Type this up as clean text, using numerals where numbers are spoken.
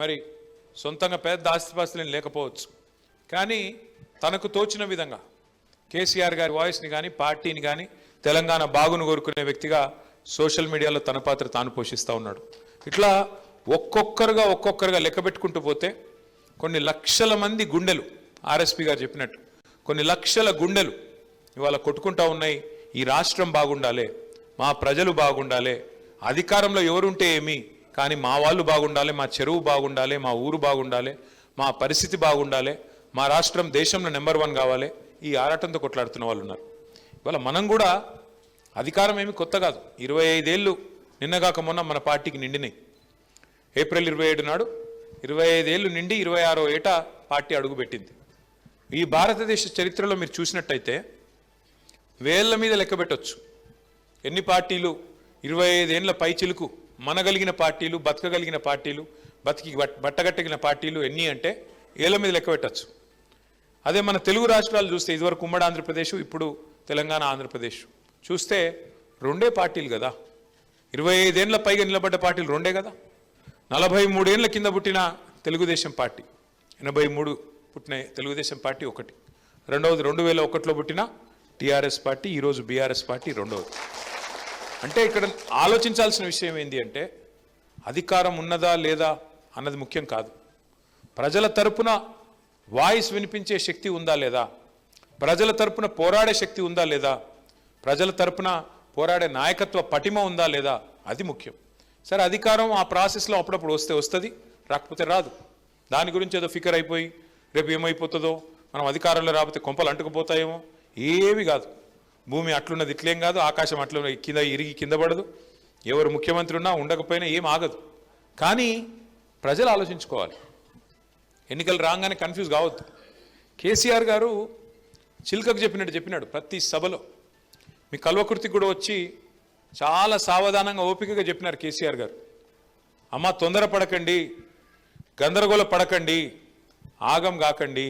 మరి సొంతంగా పెద్ద ఆస్తిపాస్తులు లేకపోవచ్చు, కానీ తనకు తోచిన విధంగా కేసీఆర్ గారి వాయిస్ని కానీ పార్టీని కానీ తెలంగాణ బాగును కోరుకునే వ్యక్తిగా సోషల్ మీడియాలో తన పాత్ర తాను పోషిస్తూ ఉన్నాడు. ఇట్లా ఒక్కొక్కరుగా లెక్క పెట్టుకుంటూ పోతే కొన్ని లక్షల మంది గుండెలు, ఆర్ఎస్పీ గారు చెప్పినట్టు కొన్ని లక్షల గుండెలు ఇవాళ కొట్టుకుంటూ ఉన్నాయి. ఈ రాష్ట్రం బాగుండాలి, మా ప్రజలు బాగుండాలి, అధికారంలో ఎవరుంటే ఏమి కానీ మా వాళ్ళు బాగుండాలి, మా చెరువు బాగుండాలి, మా ఊరు బాగుండాలి, మా పరిస్థితి బాగుండాలి, మా రాష్ట్రం దేశంలో నెంబర్ 1 కావాలి, ఈ ఆరాటంతో కొట్లాడుతున్న వాళ్ళు ఉన్నారు. ఇవాళ మనం కూడా అధికారం ఏమి కొత్త కాదు. 25 ఏళ్ళు నిన్నగాక మొన్న మన పార్టీకి నిండినాయి. ఏప్రిల్ 27 నాడు 25 ఏళ్ళు నిండి 26వ ఏట పార్టీ అడుగుపెట్టింది. ఈ భారతదేశ చరిత్రలో మీరు చూసినట్టయితే వేళ్ల మీద లెక్క పెట్టవచ్చు ఎన్ని పార్టీలు 25 ఏళ్ల పై చిలుకు మనగలిగిన పార్టీలు, బతకగలిగిన పార్టీలు, బట్టగట్టగిన పార్టీలు ఎన్ని అంటే ఏళ్ల మీద లెక్క పెట్టచ్చు. అదే మన తెలుగు రాష్ట్రాలు చూస్తే ఇదివరకు ఉమ్మడి ఆంధ్రప్రదేశ్, ఇప్పుడు తెలంగాణ ఆంధ్రప్రదేశ్ చూస్తే 2 పార్టీలు కదా. 25 ఏళ్ల పైగా నిలబడ్డ పార్టీలు 2 కదా. 43 ఏళ్ల కింద పుట్టిన తెలుగుదేశం పార్టీ, 83 పుట్టిన తెలుగుదేశం పార్టీ ఒకటి, రెండవది 2001లో పుట్టిన టీఆర్ఎస్ పార్టీ, ఈరోజు బీఆర్ఎస్ పార్టీ రెండవది. అంటే ఇక్కడ ఆలోచించాల్సిన విషయం ఏంటి అంటే అధికారం ఉన్నదా లేదా అన్నది ముఖ్యం కాదు. ప్రజల తరపున వాయిస్ వినిపించే శక్తి ఉందా లేదా, ప్రజల తరపున పోరాడే శక్తి ఉందా లేదా, ప్రజల తరపున పోరాడే నాయకత్వ పటిమ ఉందా లేదా, అది ముఖ్యం. సరే, అధికారం ఆ ప్రాసెస్లో అప్పుడప్పుడు వస్తుంది, రాకపోతే రాదు. దాని గురించి ఏదో ఫికర్ అయిపోయి రేపు ఏమైపోతుందో, మనం అధికారంలో రాకపోతే కొంపలు అంటుకుపోతాయేమో, ఏవి కాదు. భూమి అట్లున్నది ఇట్లేం కాదు, ఆకాశం అట్లున్నది ఇరిగి కింద పడదు, ఎవరు ముఖ్యమంత్రి ఉన్నా ఉండకపోయినా ఏం ఆగదు. కానీ ప్రజలు ఆలోచించుకోవాలి, ఎన్నికలు రాగానే కన్ఫ్యూజ్ కావద్దు. కేసీఆర్ గారు చిలుకకు చెప్పినాడు ప్రతి సభలో. మీ కల్వకుర్తికి కూడా వచ్చి చాలా సావధానంగా ఓపికగా చెప్పినారు కేసీఆర్ గారు. అమ్మ, తొందర పడకండి, గందరగోళ పడకండి, ఆగం కాకండి,